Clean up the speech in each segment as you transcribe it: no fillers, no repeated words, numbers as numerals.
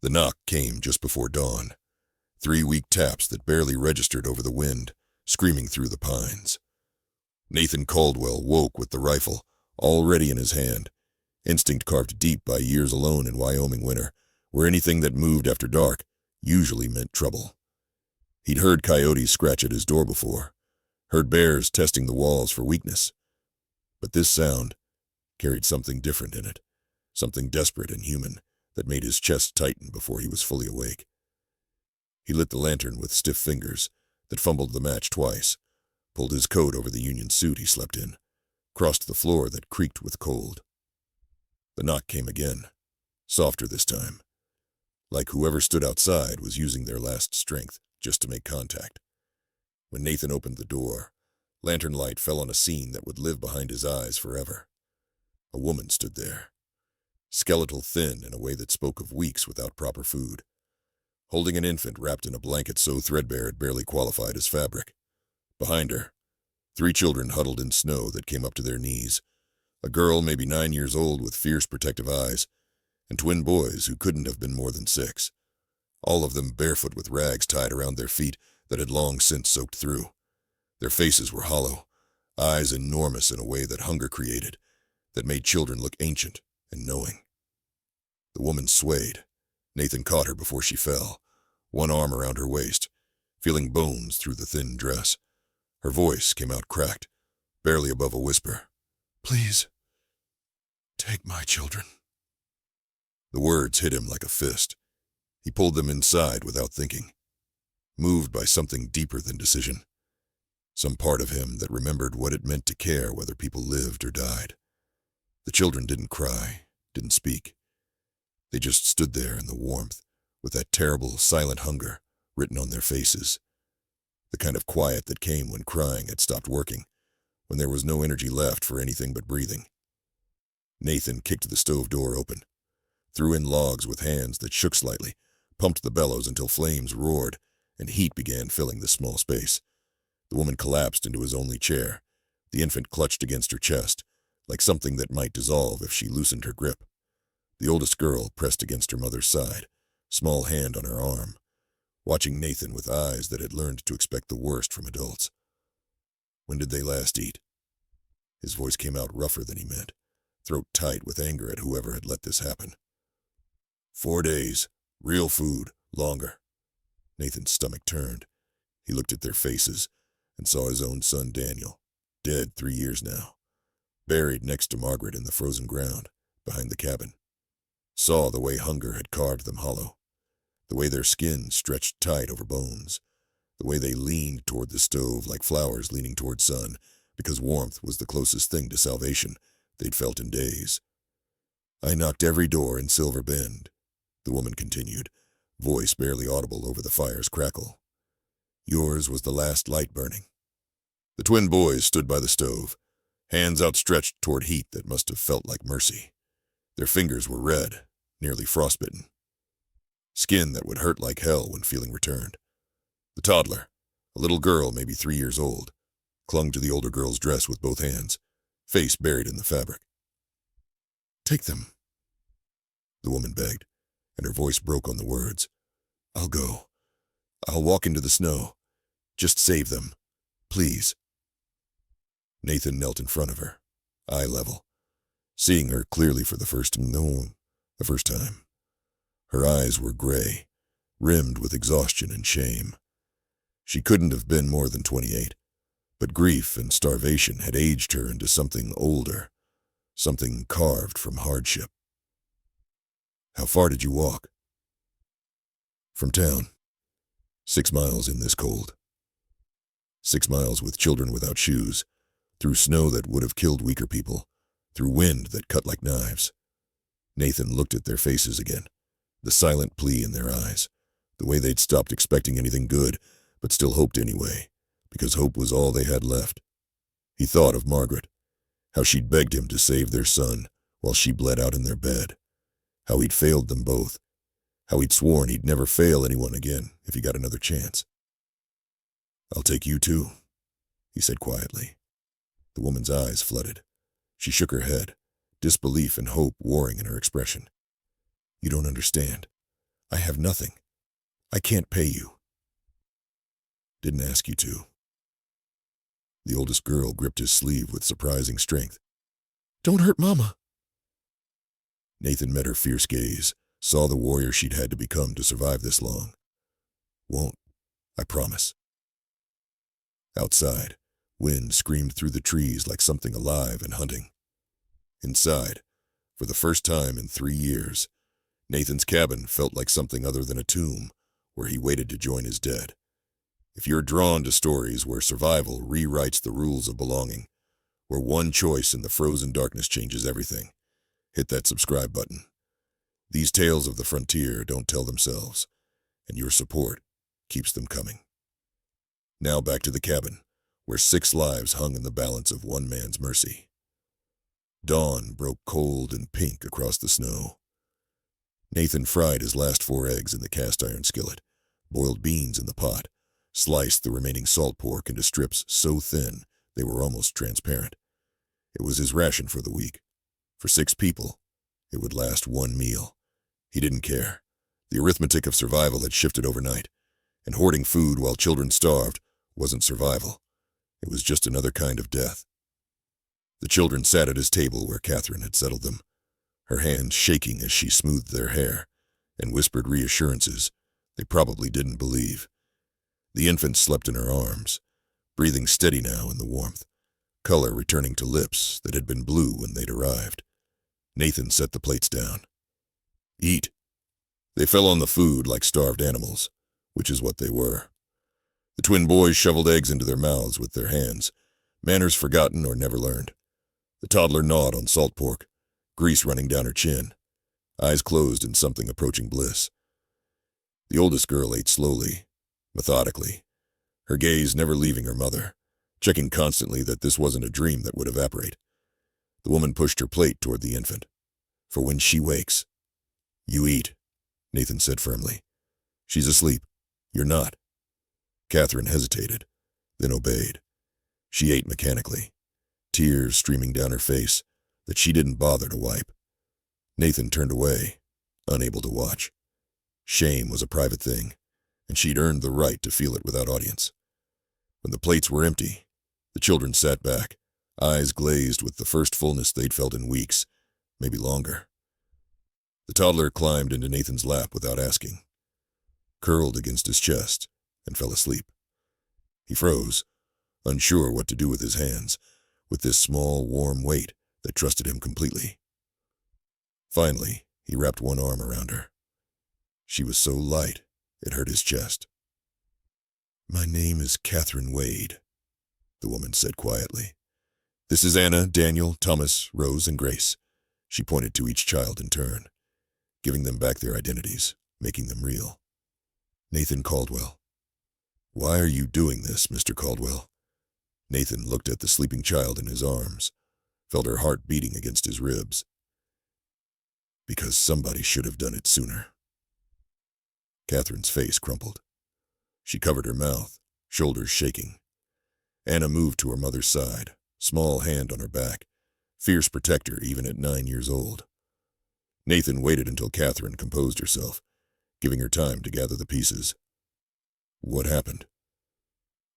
The knock came just before dawn. 3 weak taps that barely registered over the wind, screaming through the pines. Nathan Caldwell woke with the rifle, already in his hand, instinct carved deep by years alone in Wyoming winter, where anything that moved after dark usually meant trouble. He'd heard coyotes scratch at his door before, heard bears testing the walls for weakness. But this sound carried something different in it, something desperate and human that made his chest tighten before he was fully awake. He lit the lantern with stiff fingers that fumbled the match twice, pulled his coat over the union suit he slept in, crossed the floor that creaked with cold. The knock came again, softer this time, like whoever stood outside was using their last strength just to make contact. When Nathan opened the door, lantern light fell on a scene that would live behind his eyes forever. A woman stood there, skeletal thin in a way that spoke of weeks without proper food, holding an infant wrapped in a blanket so threadbare it barely qualified as fabric. Behind her, 3 children huddled in snow that came up to their knees, a girl maybe 9 years old with fierce protective eyes, and twin boys who couldn't have been more than 6, all of them barefoot with rags tied around their feet that had long since soaked through. Their faces were hollow, eyes enormous in a way that hunger created, that made children look ancient and knowing. The woman swayed. Nathan caught her before she fell, one arm around her waist, feeling bones through the thin dress. Her voice came out cracked, barely above a whisper. "Please, take my children." The words hit him like a fist. He pulled them inside without thinking, moved by something deeper than decision. Some part of him that remembered what it meant to care whether people lived or died. The children didn't cry, didn't speak. They just stood there in the warmth, with that terrible, silent hunger written on their faces. The kind of quiet that came when crying had stopped working, when there was no energy left for anything but breathing. Nathan kicked the stove door open, threw in logs with hands that shook slightly, pumped the bellows until flames roared, and heat began filling the small space. The woman collapsed into his only chair, the infant clutched against her chest, like something that might dissolve if she loosened her grip. The oldest girl pressed against her mother's side, small hand on her arm, watching Nathan with eyes that had learned to expect the worst from adults. "When did they last eat?" His voice came out rougher than he meant, throat tight with anger at whoever had let this happen. 4 days, real food, longer." Nathan's stomach turned. He looked at their faces and saw his own son Daniel, dead 3 years now, buried next to Margaret in the frozen ground behind the cabin. Saw the way hunger had carved them hollow, the way their skin stretched tight over bones, the way they leaned toward the stove like flowers leaning toward sun, because warmth was the closest thing to salvation they'd felt in days. "I knocked every door in Silver Bend," the woman continued, voice barely audible over the fire's crackle. "Yours was the last light burning." The twin boys stood by the stove, hands outstretched toward heat that must have felt like mercy. Their fingers were red, nearly frostbitten. Skin that would hurt like hell when feeling returned. The toddler, a little girl maybe 3 years old, clung to the older girl's dress with both hands, face buried in the fabric. "Take them," the woman begged, and her voice broke on the words. "I'll go. I'll walk into the snow. Just save them. Please." Nathan knelt in front of her, eye level, seeing her clearly for the first time. Her eyes were gray, rimmed with exhaustion and shame. She couldn't have been more than 28, but grief and starvation had aged her into something older, something carved from hardship. "How far did you walk?" "From town. 6 miles in this cold. 6 miles with children without shoes, through snow that would have killed weaker people, through wind that cut like knives." Nathan looked at their faces again, the silent plea in their eyes, the way they'd stopped expecting anything good, but still hoped anyway, because hope was all they had left. He thought of Margaret, how she'd begged him to save their son while she bled out in their bed, how he'd failed them both, how he'd sworn he'd never fail anyone again if he got another chance. "I'll take you too," he said quietly. The woman's eyes flooded. She shook her head, disbelief and hope warring in her expression. "You don't understand. I have nothing. I can't pay you. Didn't ask you to. The oldest girl gripped his sleeve with surprising strength. Don't hurt Mama. Nathan met her fierce gaze, saw the warrior she'd had to become to survive this long. Won't, I promise. Outside, wind screamed through the trees like something alive and hunting. Inside, for the first time in 3 years, Nathan's cabin felt like something other than a tomb where he waited to join his dead. If you're drawn to stories where survival rewrites the rules of belonging, where one choice in the frozen darkness changes everything, hit that subscribe button. These tales of the frontier don't tell themselves, and your support keeps them coming. Now back to the cabin, where 6 lives hung in the balance of one man's mercy. Dawn broke cold and pink across the snow. Nathan fried his last 4 eggs in the cast-iron skillet, boiled beans in the pot, sliced the remaining salt pork into strips so thin they were almost transparent. It was his ration for the week. For 6 people, it would last 1 meal. He didn't care. The arithmetic of survival had shifted overnight, and hoarding food while children starved wasn't survival. It was just another kind of death. The children sat at his table where Catherine had settled them, her hands shaking as she smoothed their hair and whispered reassurances they probably didn't believe. The infant slept in her arms, breathing steady now in the warmth, color returning to lips that had been blue when they'd arrived. Nathan set the plates down. Eat. They fell on the food like starved animals, which is what they were. The twin boys shoveled eggs into their mouths with their hands, manners forgotten or never learned. The toddler gnawed on salt pork, grease running down her chin, eyes closed in something approaching bliss. The oldest girl ate slowly, methodically, her gaze never leaving her mother, checking constantly that this wasn't a dream that would evaporate. The woman pushed her plate toward the infant. For when she wakes, you eat, Nathan said firmly. She's asleep. You're not. Catherine hesitated, then obeyed. She ate mechanically, tears streaming down her face that she didn't bother to wipe. Nathan turned away, unable to watch. Shame was a private thing, and she'd earned the right to feel it without audience. When the plates were empty, the children sat back, eyes glazed with the first fullness they'd felt in weeks, maybe longer. The toddler climbed into Nathan's lap without asking, curled against his chest, and fell asleep. He froze, unsure what to do with his hands, with this small, warm weight that trusted him completely. Finally, he wrapped one arm around her. She was so light, it hurt his chest. My name is Catherine Wade, the woman said quietly. This is Anna, Daniel, Thomas, Rose, and Grace. She pointed to each child in turn, giving them back their identities, making them real. Nathan Caldwell. Why are you doing this, Mr. Caldwell? Nathan looked at the sleeping child in his arms, felt her heart beating against his ribs. Because somebody should have done it sooner. Catherine's face crumpled. She covered her mouth, shoulders shaking. Anna moved to her mother's side, small hand on her back, fierce protector even at 9 years old. Nathan waited until Catherine composed herself, giving her time to gather the pieces. What happened?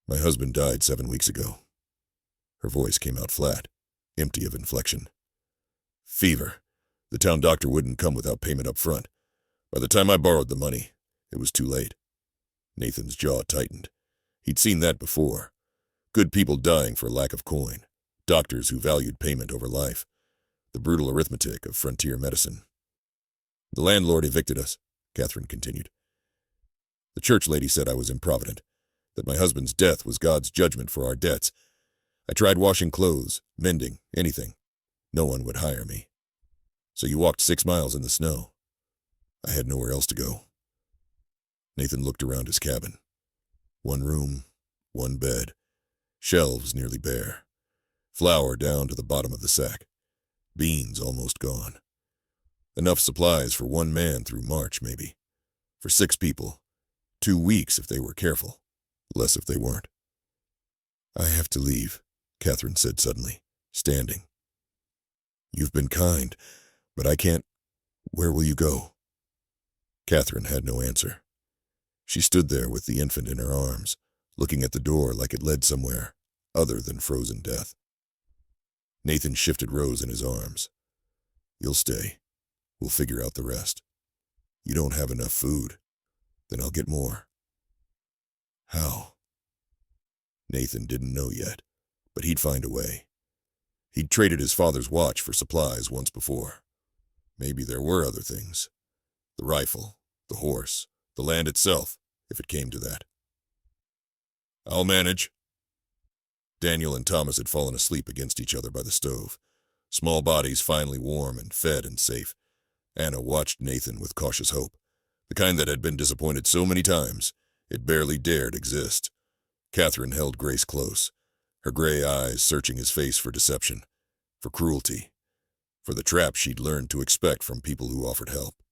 My husband died 7 weeks ago. Her voice came out flat, empty of inflection. Fever. The town doctor wouldn't come without payment up front. By the time I borrowed the money, it was too late. Nathan's jaw tightened. He'd seen that before. Good people dying for lack of coin. Doctors who valued payment over life. The brutal arithmetic of frontier medicine. The landlord evicted us, Catherine continued. The church lady said I was improvident, that my husband's death was God's judgment for our debts. I tried washing clothes, mending, anything. No one would hire me. So you walked 6 miles in the snow. I had nowhere else to go. Nathan looked around his cabin. 1 room, 1 bed, shelves nearly bare, flour down to the bottom of the sack, beans almost gone. Enough supplies for 1 man through March, maybe. For 6 people, 2 weeks if they were careful, less if they weren't. I have to leave, Catherine said suddenly, standing. You've been kind, but I can't. Where will you go? Catherine had no answer. She stood there with the infant in her arms, looking at the door like it led somewhere other than frozen death. Nathan shifted Rose in his arms. "You'll stay. We'll figure out the rest. You don't have enough food. Then I'll get more." How? Nathan didn't know yet, but he'd find a way. He'd traded his father's watch for supplies once before. Maybe there were other things. The rifle, the horse, the land itself, if it came to that. "I'll manage." Daniel and Thomas had fallen asleep against each other by the stove, small bodies finally warm and fed and safe. Anna watched Nathan with cautious hope, the kind that had been disappointed so many times it barely dared exist. Catherine held Grace close, her gray eyes searching his face for deception, for cruelty, for the trap she'd learned to expect from people who offered help.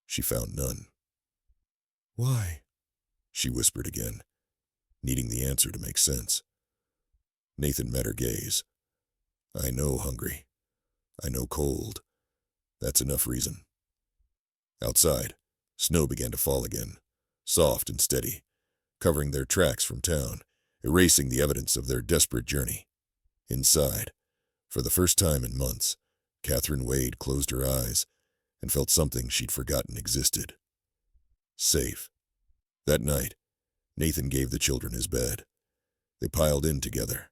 She found none. "Why?" she whispered again, needing the answer to make sense. Nathan met her gaze. "I know hungry. I know cold. That's enough reason." Outside, snow began to fall again, soft and steady, covering their tracks from town, erasing the evidence of their desperate journey. Inside, for the first time in months, Catherine Wade closed her eyes and felt something she'd forgotten existed. Safe. That night, Nathan gave the children his bed. They piled in together,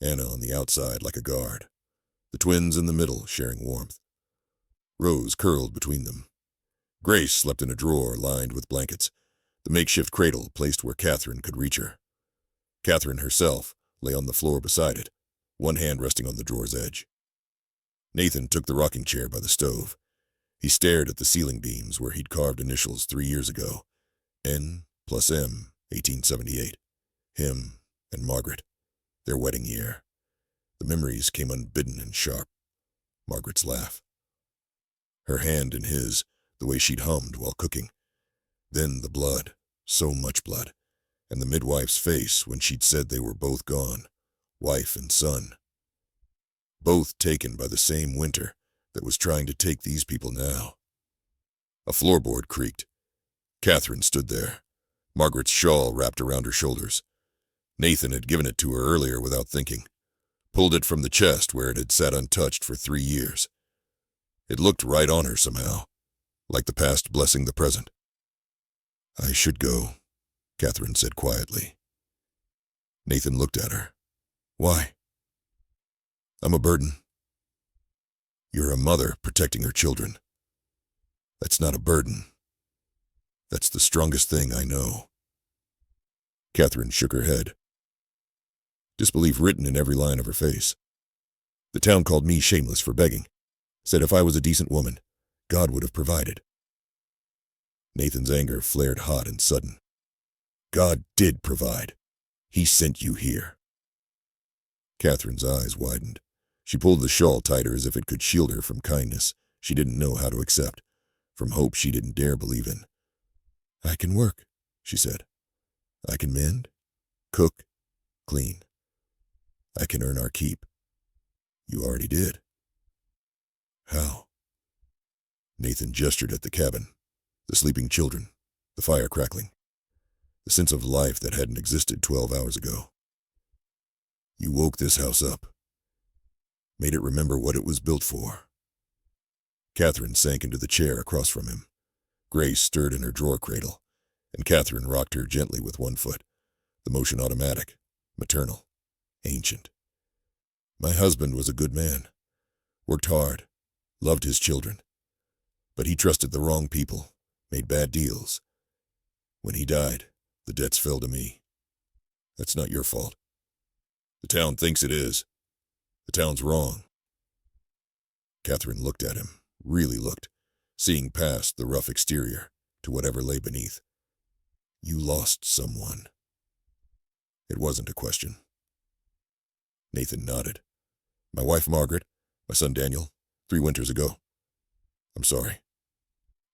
Anna on the outside like a guard, the twins in the middle sharing warmth. Rose curled between them. Grace slept in a drawer lined with blankets, the makeshift cradle placed where Catherine could reach her. Catherine herself lay on the floor beside it, one hand resting on the drawer's edge. Nathan took the rocking chair by the stove. He stared at the ceiling beams where he'd carved initials 3 years ago. N+M, 1878. Him and Margaret, their wedding year. The memories came unbidden and sharp. Margaret's laugh. Her hand in his, the way she'd hummed while cooking. Then the blood, so much blood, and the midwife's face when she'd said they were both gone, wife and son. Both taken by the same winter that was trying to take these people now. A floorboard creaked. Catherine stood there, Margaret's shawl wrapped around her shoulders. Nathan had given it to her earlier without thinking, pulled it from the chest where it had sat untouched for 3 years. It looked right on her somehow, like the past blessing the present. "I should go," Catherine said quietly. Nathan looked at her. "Why?" "I'm a burden." "You're a mother protecting her children. That's not a burden. That's the strongest thing I know." Catherine shook her head, disbelief written in every line of her face. "The town called me shameless for begging, said if I was a decent woman, God would have provided." Nathan's anger flared hot and sudden. "God did provide. He sent you here." Catherine's eyes widened. She pulled the shawl tighter as if it could shield her from kindness she didn't know how to accept, from hope she didn't dare believe in. "I can work," she said. "I can mend, cook, clean. I can earn our keep. You already did." "How?" Nathan gestured at the cabin, the sleeping children, the fire crackling, the sense of life that hadn't existed 12 hours ago. "You woke this house up, made it remember what it was built for." Catherine sank into the chair across from him. Grace stirred in her drawer cradle, and Catherine rocked her gently with one foot, the motion automatic, maternal, ancient. "My husband was a good man, worked hard, loved his children, but he trusted the wrong people, made bad deals. When he died, the debts fell to me. That's not your fault. The town thinks it is. The town's wrong." Catherine looked at him, really looked, seeing past the rough exterior to whatever lay beneath. "You lost someone." It wasn't a question. Nathan nodded. "My wife Margaret, my son Daniel, 3 winters ago. I'm sorry.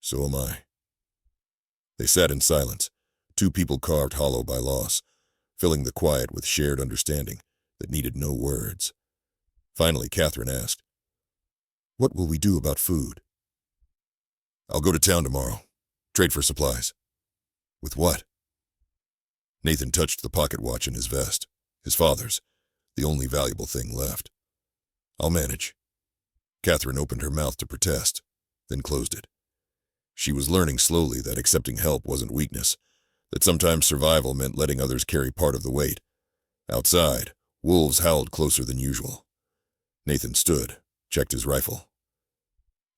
So am I." They sat in silence, 2 people carved hollow by loss, filling the quiet with shared understanding that needed no words. Finally, Catherine asked, "What will we do about food?" "I'll go to town tomorrow. Trade for supplies. With what? Nathan touched the pocket watch in his vest, his father's, the only valuable thing left. I'll manage. Catherine opened her mouth to protest, then closed it. She was learning slowly that accepting help wasn't weakness, that sometimes survival meant letting others carry part of the weight. Outside, wolves howled closer than usual. Nathan stood, checked his rifle.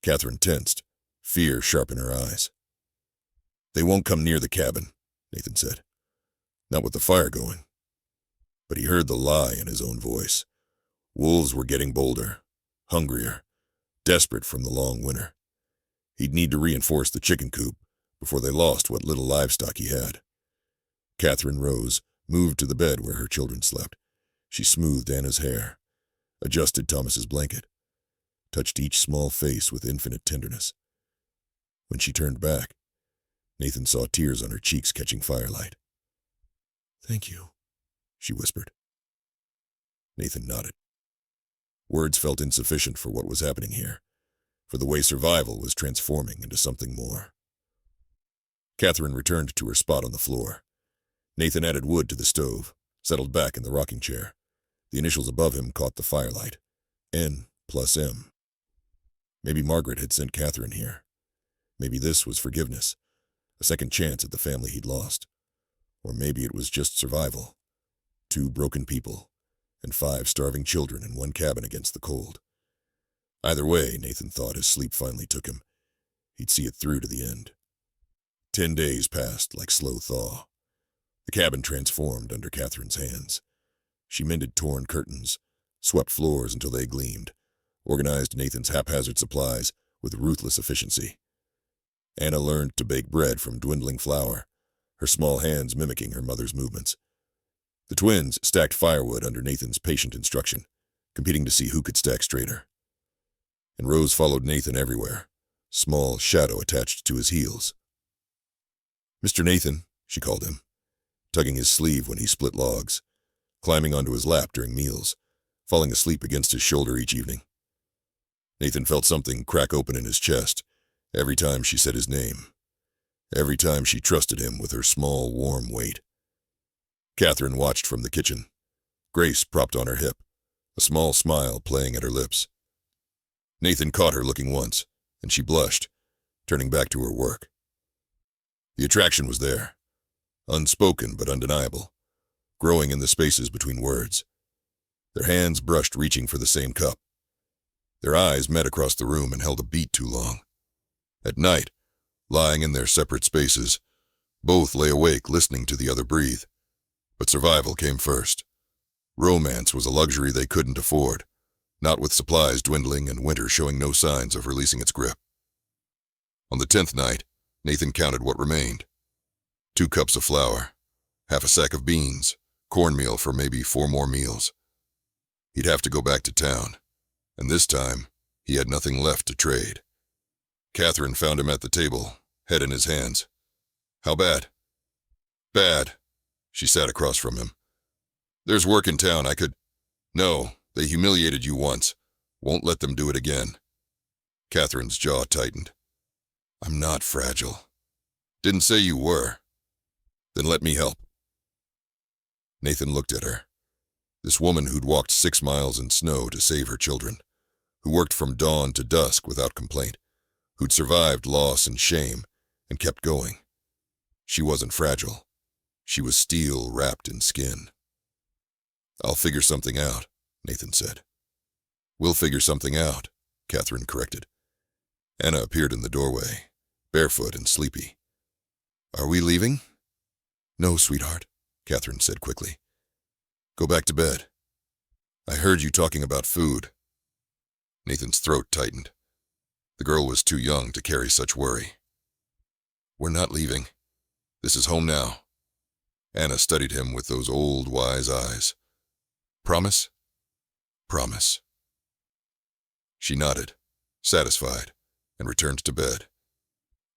Catherine tensed, fear sharp in her eyes. They won't come near the cabin, Nathan said. Not with the fire going. But he heard the lie in his own voice. Wolves were getting bolder, hungrier, desperate from the long winter. He'd need to reinforce the chicken coop before they lost what little livestock he had. Catherine rose, moved to the bed where her children slept. She smoothed Anna's hair, adjusted Thomas's blanket, touched each small face with infinite tenderness. When she turned back, Nathan saw tears on her cheeks catching firelight. Thank you, she whispered. Nathan nodded. Words felt insufficient for what was happening here, for the way survival was transforming into something more. Catherine returned to her spot on the floor. Nathan added wood to the stove, settled back in the rocking chair. The initials above him caught the firelight. N+M. Maybe Margaret had sent Catherine here. Maybe this was forgiveness, a second chance at the family he'd lost. Or maybe it was just survival. 2 broken people, and 5 starving children in one cabin against the cold. Either way, Nathan thought, as sleep finally took him, he'd see it through to the end. 10 days passed like slow thaw. The cabin transformed under Catherine's hands. She mended torn curtains, swept floors until they gleamed, organized Nathan's haphazard supplies with ruthless efficiency. Anna learned to bake bread from dwindling flour, her small hands mimicking her mother's movements. The twins stacked firewood under Nathan's patient instruction, competing to see who could stack straighter. And Rose followed Nathan everywhere, small shadow attached to his heels. Mr. Nathan, she called him, tugging his sleeve when he split logs, climbing onto his lap during meals, falling asleep against his shoulder each evening. Nathan felt something crack open in his chest every time she said his name, every time she trusted him with her small, warm weight. Catherine watched from the kitchen, Grace propped on her hip, a small smile playing at her lips. Nathan caught her looking once, and she blushed, turning back to her work. The attraction was there, unspoken but undeniable, growing in the spaces between words. Their hands brushed, reaching for the same cup. Their eyes met across the room and held a beat too long. At night, lying in their separate spaces, both lay awake listening to the other breathe. But survival came first. Romance was a luxury they couldn't afford, not with supplies dwindling and winter showing no signs of releasing its grip. On the 10th night, Nathan counted what remained. 2 cups of flour, half a sack of beans, cornmeal for maybe 4 more meals. He'd have to go back to town, and this time, he had nothing left to trade. Catherine found him at the table, head in his hands. How bad? Bad. She sat across from him. There's work in town I could... No, they humiliated you once. Won't let them do it again. Catherine's jaw tightened. I'm not fragile. Didn't say you were. Then let me help. Nathan looked at her. This woman who'd walked 6 miles in snow to save her children, who worked from dawn to dusk without complaint, who'd survived loss and shame and kept going. She wasn't fragile. She was steel wrapped in skin. I'll figure something out, Nathan said. We'll figure something out, Catherine corrected. Anna appeared in the doorway, barefoot and sleepy. Are we leaving? No, sweetheart, Catherine said quickly. Go back to bed. I heard you talking about food. Nathan's throat tightened. The girl was too young to carry such worry. We're not leaving. This is home now. Anna studied him with those old, wise eyes. Promise? Promise. She nodded, satisfied, and returned to bed.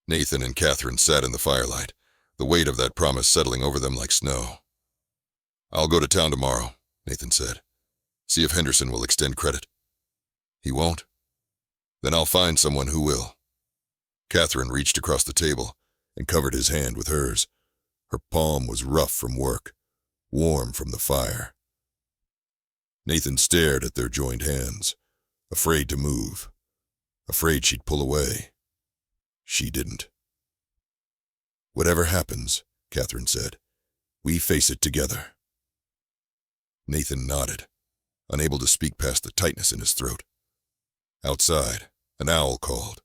Nathan and Catherine sat in the firelight, the weight of that promise settling over them like snow. I'll go to town tomorrow, Nathan said. See if Henderson will extend credit. He won't? Then I'll find someone who will. Catherine reached across the table and covered his hand with hers. Her palm was rough from work, warm from the fire. Nathan stared at their joined hands, afraid to move, afraid she'd pull away. She didn't. "Whatever happens," Catherine said, "we face it together." Nathan nodded, unable to speak past the tightness in his throat. Outside, an owl called.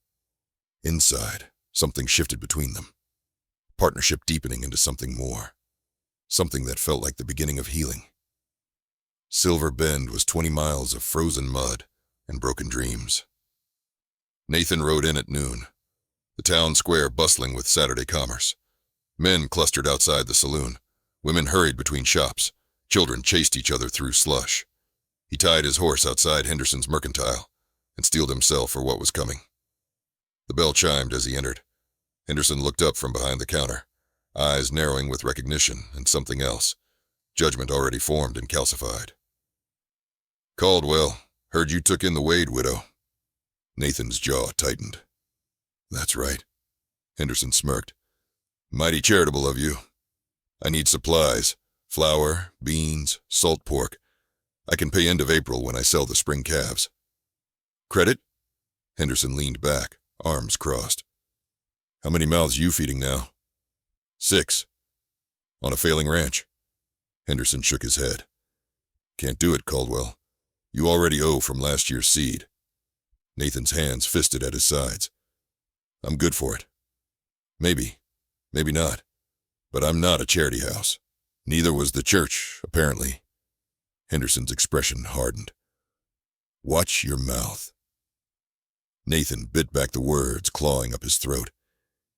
Inside, something shifted between them. Partnership deepening into something more. Something that felt like the beginning of healing. Silver Bend was 20 miles of frozen mud and broken dreams. Nathan rode in at noon, the town square bustling with Saturday commerce. Men clustered outside the saloon. Women hurried between shops. Children chased each other through slush. He tied his horse outside Henderson's mercantile and steeled himself for what was coming. The bell chimed as he entered. Henderson looked up from behind the counter, eyes narrowing with recognition and something else, judgment already formed and calcified. "Caldwell, heard you took in the Wade widow." Nathan's jaw tightened. "That's right." Henderson smirked. "Mighty charitable of you. I need supplies, flour, beans, salt pork. I can pay end of April when I sell the spring calves." "Credit?" Henderson leaned back, arms crossed. "How many mouths you feeding now?" "6. On a failing ranch." Henderson shook his head. "Can't do it, Caldwell. You already owe from last year's seed." Nathan's hands fisted at his sides. "I'm good for it. Maybe not. But I'm not a charity house. Neither was the church, apparently." Henderson's expression hardened. "Watch your mouth." Nathan bit back the words, clawing up his throat.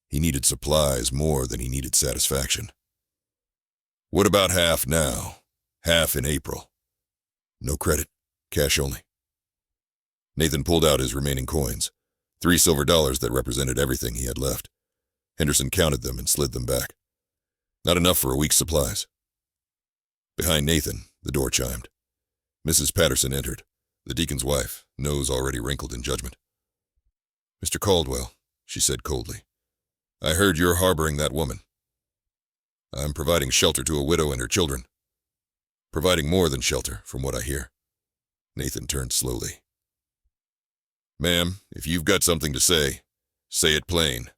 He needed supplies more than he needed satisfaction. "What about half now? Half in April?" "No credit. Cash only." Nathan pulled out his remaining coins, 3 silver dollars that represented everything he had left. Henderson counted them and slid them back. Not enough for a week's supplies. Behind Nathan, the door chimed. Mrs. Patterson entered, the deacon's wife, nose already wrinkled in judgment. "Mr. Caldwell," she said coldly, "I heard you're harboring that woman." "I'm providing shelter to a widow and her children." "Providing more than shelter, from what I hear." Nathan turned slowly. "Ma'am, if you've got something to say it plain."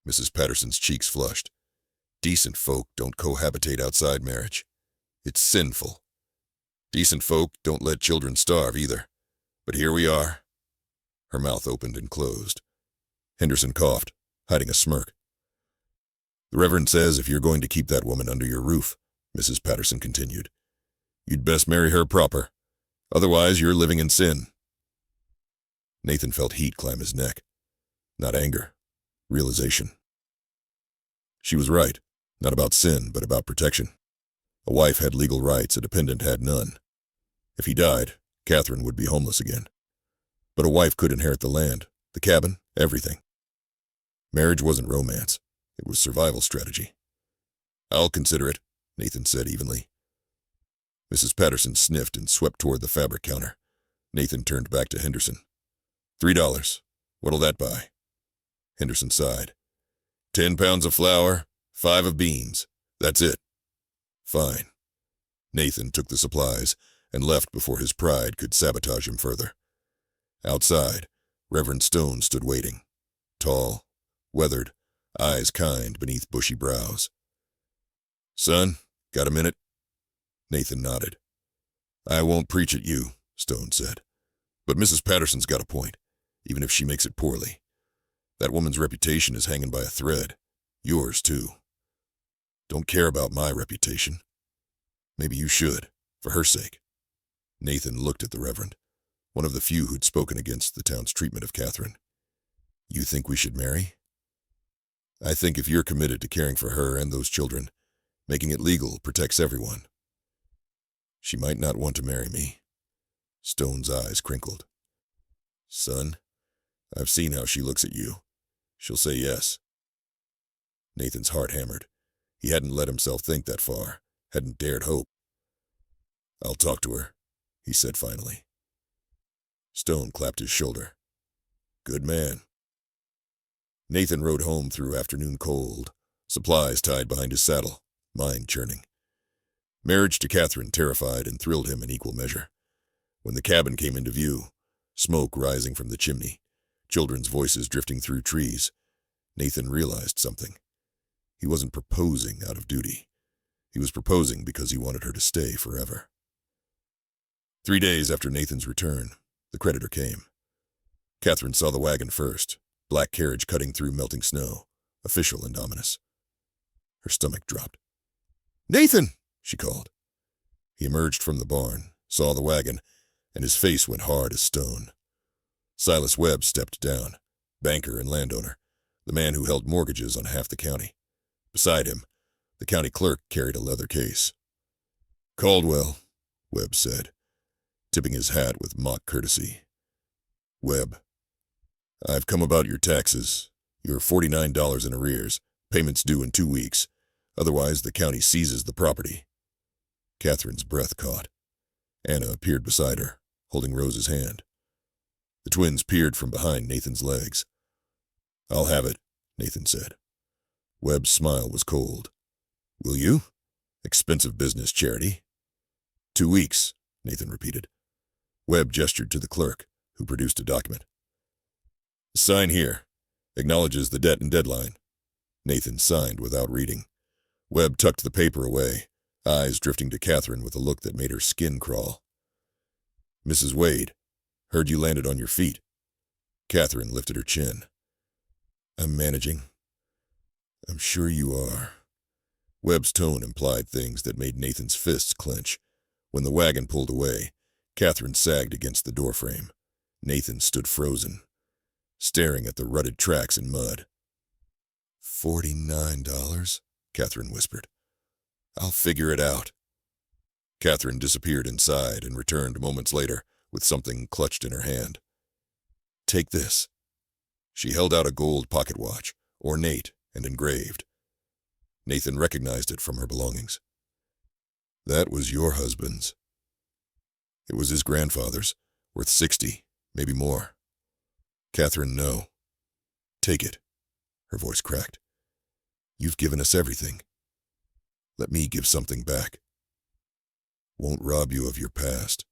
Mrs. Patterson's cheeks flushed. Decent folk don't cohabitate outside marriage. It's sinful. Decent folk don't let children starve either. But here we are. Her mouth opened and closed. Henderson coughed, hiding a smirk. "The Reverend says if you're going to keep that woman under your roof," Mrs. Patterson continued, "you'd best marry her proper. Otherwise, you're living in sin." Nathan felt heat climb his neck. Not anger. Realization. She was right. Not about sin, but about protection. A wife had legal rights, a dependent had none. If he died, Catherine would be homeless again. But a wife could inherit the land, the cabin, everything. Marriage wasn't romance. It was survival strategy. "I'll consider it," Nathan said evenly. Mrs. Patterson sniffed and swept toward the fabric counter. Nathan turned back to Henderson. $3. What'll that buy?" Henderson sighed. 10 pounds of flour, 5 of beans. That's it." "Fine." Nathan took the supplies and left before his pride could sabotage him further. Outside, Reverend Stone stood waiting. Tall, weathered, eyes kind beneath bushy brows. "Son, got a minute?" Nathan nodded. "I won't preach at you," Stone said. "But Mrs. Patterson's got a point, even if she makes it poorly. That woman's reputation is hanging by a thread. Yours, too. Don't care about my reputation. Maybe you should, for her sake." Nathan looked at the Reverend, one of the few who'd spoken against the town's treatment of Catherine. "You think we should marry?" "I think if you're committed to caring for her and those children, making it legal protects everyone." "She might not want to marry me." Stone's eyes crinkled. "Son, I've seen how she looks at you. She'll say yes." Nathan's heart hammered. He hadn't let himself think that far, hadn't dared hope. "I'll talk to her," he said finally. Stone clapped his shoulder. "Good man." Nathan rode home through afternoon cold, supplies tied behind his saddle, mind churning. Marriage to Catherine terrified and thrilled him in equal measure. When the cabin came into view, smoke rising from the chimney, children's voices drifting through trees, Nathan realized something. He wasn't proposing out of duty. He was proposing because he wanted her to stay forever. 3 days after Nathan's return, the creditor came. Catherine saw the wagon first, black carriage cutting through melting snow, official and ominous. Her stomach dropped. "Nathan!" she called. He emerged from the barn, saw the wagon, and his face went hard as stone. Silas Webb stepped down, banker and landowner, the man who held mortgages on half the county. Beside him, the county clerk carried a leather case. "Caldwell," Webb said, tipping his hat with mock courtesy. "Webb, I've come about your taxes. You're $49 in arrears, payments due in 2 weeks. Otherwise, the county seizes the property." Catherine's breath caught. Anna appeared beside her, holding Rose's hand. The twins peered from behind Nathan's legs. "I'll have it," Nathan said. Webb's smile was cold. "Will you? Expensive business, Charity." 2 weeks, Nathan repeated. Webb gestured to the clerk, who produced a document. "Sign here. Acknowledges the debt and deadline." Nathan signed without reading. Webb tucked the paper away, eyes drifting to Catherine with a look that made her skin crawl. "Mrs. Wade, heard you landed on your feet." Catherine lifted her chin. "I'm managing." "I'm sure you are." Webb's tone implied things that made Nathan's fists clench. When the wagon pulled away, Catherine sagged against the doorframe. Nathan stood frozen, staring at the rutted tracks and mud. $49, Catherine whispered. "I'll figure it out." Catherine disappeared inside and returned moments later with something clutched in her hand. "Take this." She held out a gold pocket watch, ornate and engraved. Nathan recognized it from her belongings. "That was your husband's." "It was his grandfather's, worth 60, maybe more." "Catherine, no. Take it." Her voice cracked. "You've given us everything. Let me give something back. Won't rob you of your past."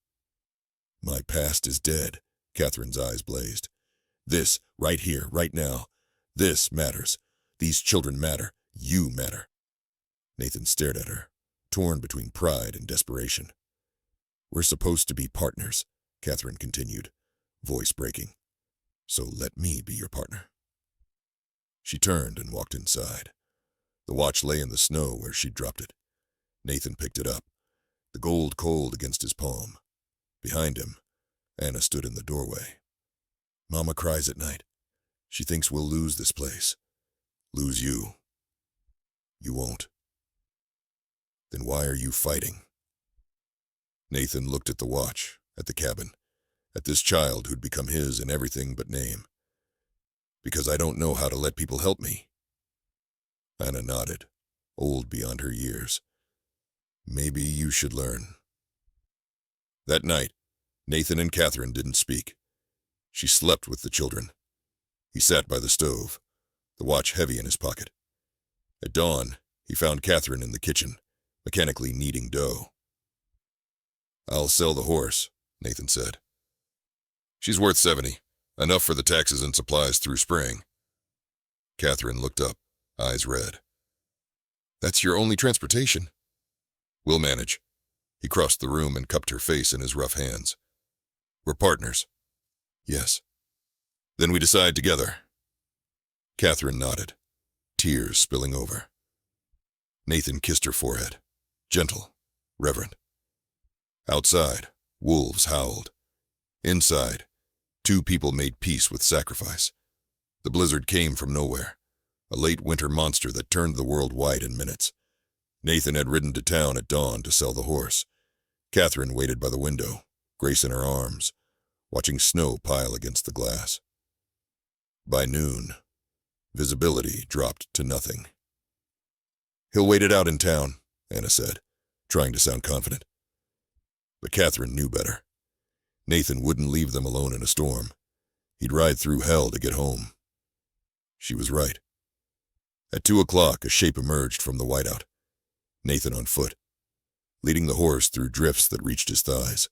"My past is dead," Catherine's eyes blazed. "This, right here, right now. This matters. These children matter. You matter." Nathan stared at her, torn between pride and desperation. "We're supposed to be partners," Catherine continued, voice breaking. "So let me be your partner." She turned and walked inside. The watch lay in the snow where she'd dropped it. Nathan picked it up, the gold cold against his palm. Behind him, Anna stood in the doorway. "Mama cries at night. She thinks we'll lose this place. Lose you. You won't." "Then why are you fighting?" Nathan looked at the watch, at the cabin, at this child who'd become his in everything but name. "Because I don't know how to let people help me." Anna nodded, old beyond her years. "Maybe you should learn." That night, Nathan and Catherine didn't speak. She slept with the children. He sat by the stove, the watch heavy in his pocket. At dawn, he found Catherine in the kitchen, mechanically kneading dough. "I'll sell the horse," Nathan said. "She's worth 70, enough for the taxes and supplies through spring." Catherine looked up, eyes red. "That's your only transportation." "We'll manage." He crossed the room and cupped her face in his rough hands. "We're partners." "Yes." "Then we decide together." Catherine nodded, tears spilling over. Nathan kissed her forehead, gentle, reverent. Outside, wolves howled. Inside, 2 people made peace with sacrifice. The blizzard came from nowhere, a late winter monster that turned the world white in minutes. Nathan had ridden to town at dawn to sell the horse. Catherine waited by the window, Grace in her arms, watching snow pile against the glass. By noon, visibility dropped to nothing. "He'll wait it out in town," Anna said, trying to sound confident. But Catherine knew better. Nathan wouldn't leave them alone in a storm. He'd ride through hell to get home. She was right. At 2 o'clock, a shape emerged from the whiteout. Nathan on foot, leading the horse through drifts that reached his thighs.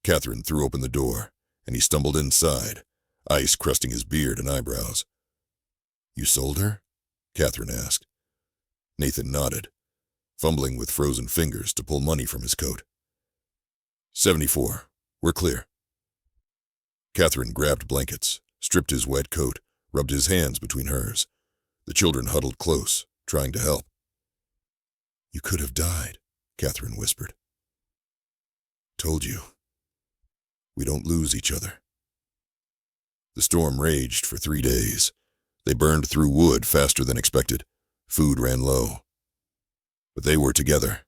Catherine threw open the door, and he stumbled inside, ice crusting his beard and eyebrows. "You sold her?" Catherine asked. Nathan nodded, fumbling with frozen fingers to pull money from his coat. 74. We're clear. Catherine grabbed blankets, stripped his wet coat, rubbed his hands between hers. The children huddled close, trying to help. "You could have died," Catherine whispered. "Told you. We don't lose each other." The storm raged for 3 days. They burned through wood faster than expected. Food ran low. But they were together,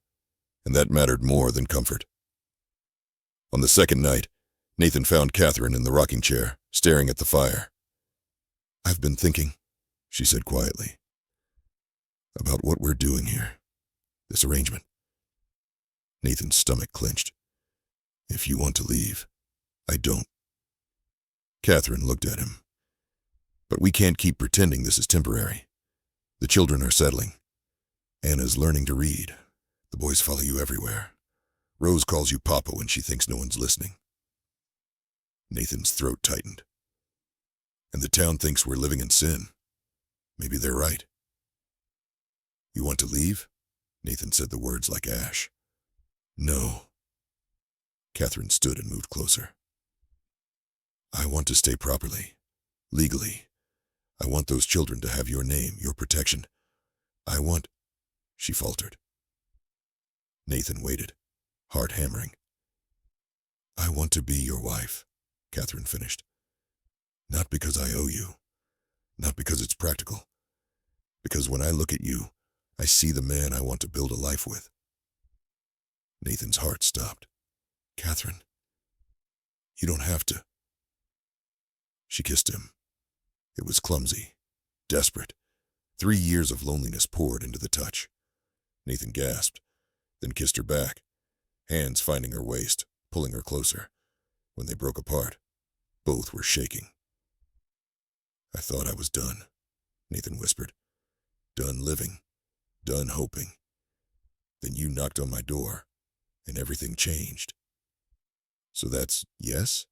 and that mattered more than comfort. On the second night, Nathan found Catherine in the rocking chair, staring at the fire. "I've been thinking," she said quietly, "about what we're doing here, this arrangement." Nathan's stomach clenched. "If you want to leave, I don't." Catherine looked at him. "But we can't keep pretending this is temporary. The children are settling. Anna's learning to read. The boys follow you everywhere. Rose calls you Papa when she thinks no one's listening." Nathan's throat tightened. "And the town thinks we're living in sin. Maybe they're right." "You want to leave?" Nathan said the words like ash. "No." Catherine stood and moved closer. "I want to stay properly, legally. I want those children to have your name, your protection. I want—" She faltered. Nathan waited, heart hammering. "I want to be your wife," Catherine finished. "Not because I owe you, not because it's practical. Because when I look at you, I see the man I want to build a life with." Nathan's heart stopped. "Catherine, you don't have to." She kissed him. It was clumsy, desperate. 3 years of loneliness poured into the touch. Nathan gasped, then kissed her back, hands finding her waist, pulling her closer. When they broke apart, both were shaking. "I thought I was done," Nathan whispered. "Done living, done hoping. Then you knocked on my door, and everything changed." "So that's yes?"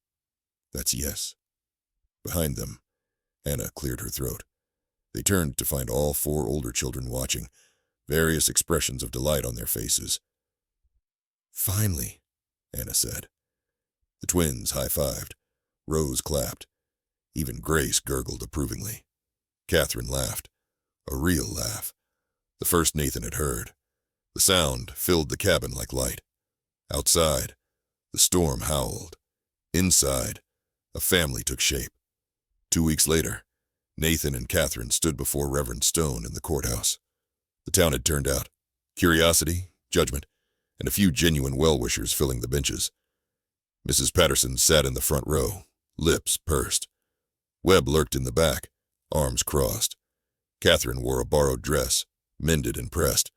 "That's yes." Behind them, Anna cleared her throat. They turned to find all 4 older children watching, various expressions of delight on their faces. "Finally," Anna said. The twins high-fived. Rose clapped. Even Grace gurgled approvingly. Catherine laughed. A real laugh. The first Nathan had heard. The sound filled the cabin like light. Outside, the storm howled. Inside, a family took shape. 2 weeks later, Nathan and Catherine stood before Reverend Stone in the courthouse. The town had turned out. Curiosity, judgment, and a few genuine well-wishers filling the benches. Mrs. Patterson sat in the front row, lips pursed. Webb lurked in the back, arms crossed. Catherine wore a borrowed dress, mended and pressed.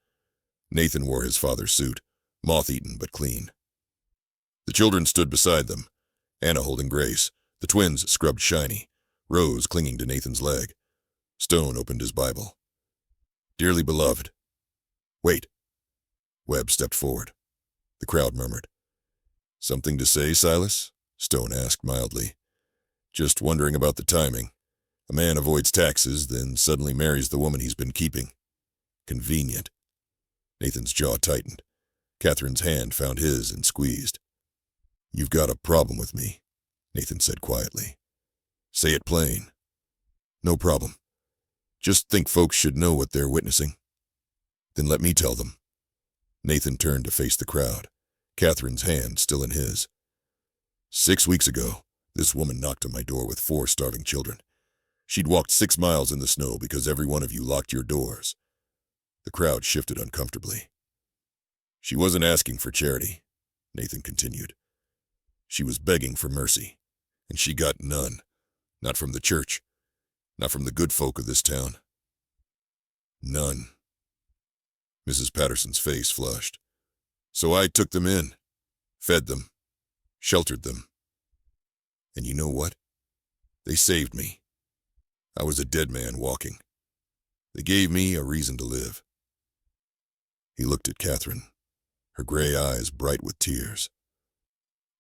Nathan wore his father's suit, moth-eaten but clean. The children stood beside them, Anna holding Grace, the twins scrubbed shiny, Rose clinging to Nathan's leg. Stone opened his Bible. "Dearly beloved." "Wait." Webb stepped forward. The crowd murmured. "Something to say, Silas?" Stone asked mildly. "Just wondering about the timing. A man avoids taxes, then suddenly marries the woman he's been keeping. Convenient." Nathan's jaw tightened. Catherine's hand found his and squeezed. "You've got a problem with me," Nathan said quietly. "Say it plain." "No problem. Just think folks should know what they're witnessing." "Then let me tell them." Nathan turned to face the crowd, Catherine's hand still in his. 6 weeks ago, this woman knocked on my door with 4 starving children. She'd walked 6 miles in the snow because every one of you locked your doors. The crowd shifted uncomfortably. "She wasn't asking for charity," Nathan continued. "She was begging for mercy, and she got none. Not from the church, not from the good folk of this town. None." Mrs. Patterson's face flushed. "So I took them in, fed them, sheltered them. And you know what? They saved me. I was a dead man walking. They gave me a reason to live." He looked at Catherine, her gray eyes bright with tears.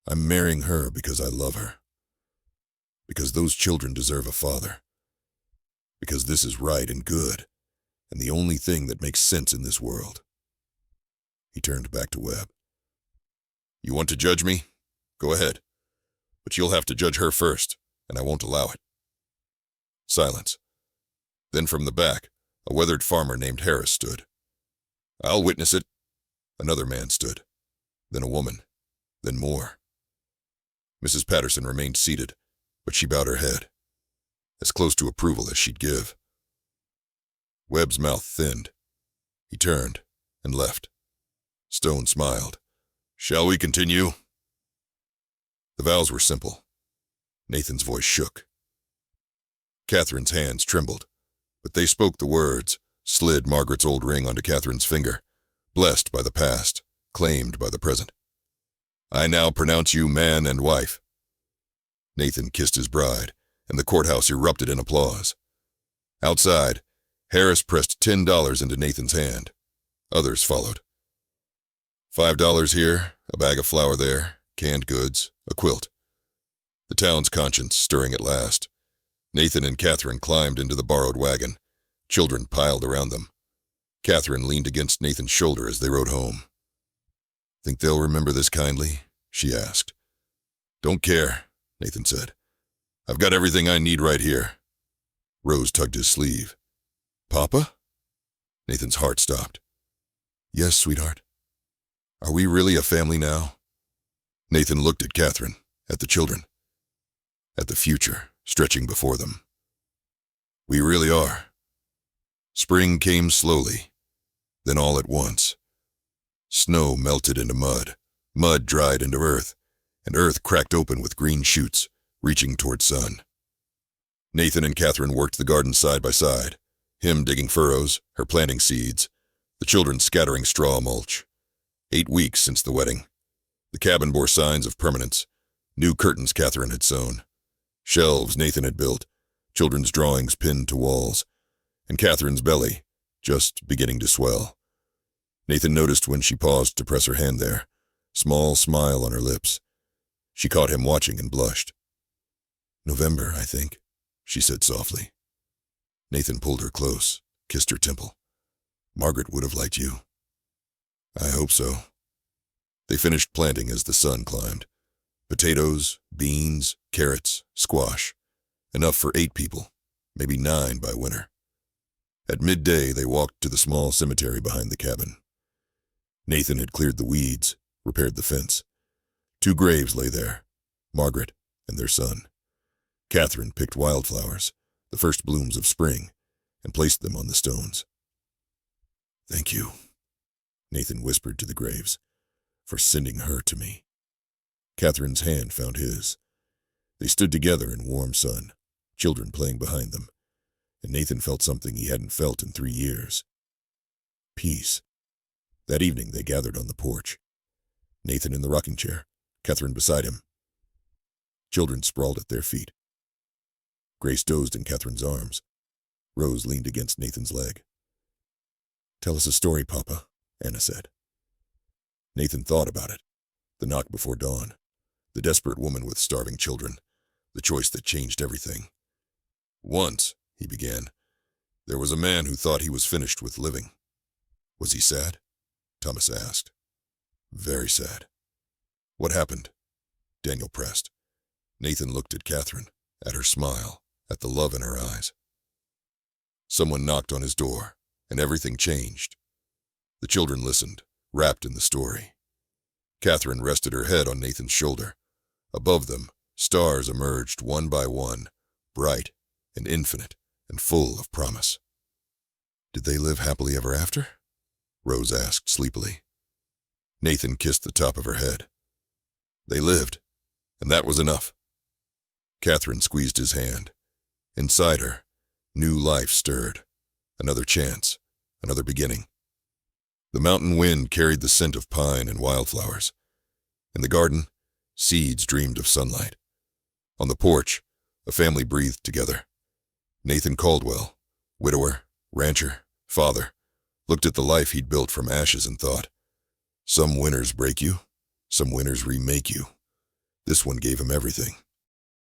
"I'm marrying her because I love her. Because those children deserve a father. Because this is right and good, and the only thing that makes sense in this world." He turned back to Webb. "You want to judge me? Go ahead. But you'll have to judge her first, and I won't allow it." Silence. Then from the back, a weathered farmer named Harris stood. "I'll witness it." Another man stood. Then a woman. Then more. Mrs. Patterson remained seated, but she bowed her head, as close to approval as she'd give. Webb's mouth thinned. He turned and left. Stone smiled. "Shall we continue?" The vows were simple. Nathan's voice shook. Catherine's hands trembled, but they spoke the words, slid Margaret's old ring onto Catherine's finger, blessed by the past, claimed by the present. "I now pronounce you man and wife." Nathan kissed his bride, and the courthouse erupted in applause. Outside, Harris pressed $10 into Nathan's hand. Others followed. $5 here, a bag of flour there, canned goods, a quilt. The town's conscience stirring at last. Nathan and Catherine climbed into the borrowed wagon. Children piled around them. Catherine leaned against Nathan's shoulder as they rode home. "Think they'll remember this kindly?" she asked. "Don't care," Nathan said. "I've got everything I need right here." Rose tugged his sleeve. "Papa?" Nathan's heart stopped. "Yes, sweetheart. Are we really a family now?" Nathan looked at Catherine, at the children, at the future stretching before them. "We really are." Spring came slowly, then all at once. Snow melted into mud, mud dried into earth, and earth cracked open with green shoots, reaching toward sun. Nathan and Catherine worked the garden side by side, him digging furrows, her planting seeds, the children scattering straw mulch. 8 weeks since the wedding. The cabin bore signs of permanence. New curtains Catherine had sewn. Shelves Nathan had built, children's drawings pinned to walls, and Catherine's belly just beginning to swell. Nathan noticed when she paused to press her hand there, small smile on her lips. She caught him watching and blushed. "November, I think," she said softly. Nathan pulled her close, kissed her temple. "Margaret would have liked you." "I hope so." They finished planting as the sun climbed. Potatoes, beans, carrots, squash. Enough for 8 people, maybe 9 by winter. At midday, they walked to the small cemetery behind the cabin. Nathan had cleared the weeds, repaired the fence. 2 graves lay there, Margaret and their son. Catherine picked wildflowers, the first blooms of spring, and placed them on the stones. "Thank you," Nathan whispered to the graves, "for sending her to me." Catherine's hand found his. They stood together in warm sun, children playing behind them, and Nathan felt something he hadn't felt in 3 years. Peace. That evening they gathered on the porch. Nathan in the rocking chair, Catherine beside him. Children sprawled at their feet. Grace dozed in Catherine's arms. Rose leaned against Nathan's leg. "Tell us a story, Papa," Anna said. Nathan thought about it. The knock before dawn. The desperate woman with starving children. The choice that changed everything. "Once," he began, "there was a man who thought he was finished with living." "Was he sad?" Thomas asked. "Very sad." "What happened?" Daniel pressed. Nathan looked at Catherine, at her smile, at the love in her eyes. Someone knocked on his door, and everything changed. The children listened, wrapped in the story. Catherine rested her head on Nathan's shoulder. Above them, stars emerged one by one, bright and infinite and full of promise. "Did they live happily ever after?" Rose asked sleepily. Nathan kissed the top of her head. "They lived, and that was enough." Catherine squeezed his hand. Inside her, new life stirred. Another chance, another beginning. The mountain wind carried the scent of pine and wildflowers. In the garden, seeds dreamed of sunlight. On the porch, a family breathed together. Nathan Caldwell, widower, rancher, father, looked at the life he'd built from ashes and thought, some winners break you, some winners remake you. This one gave him everything.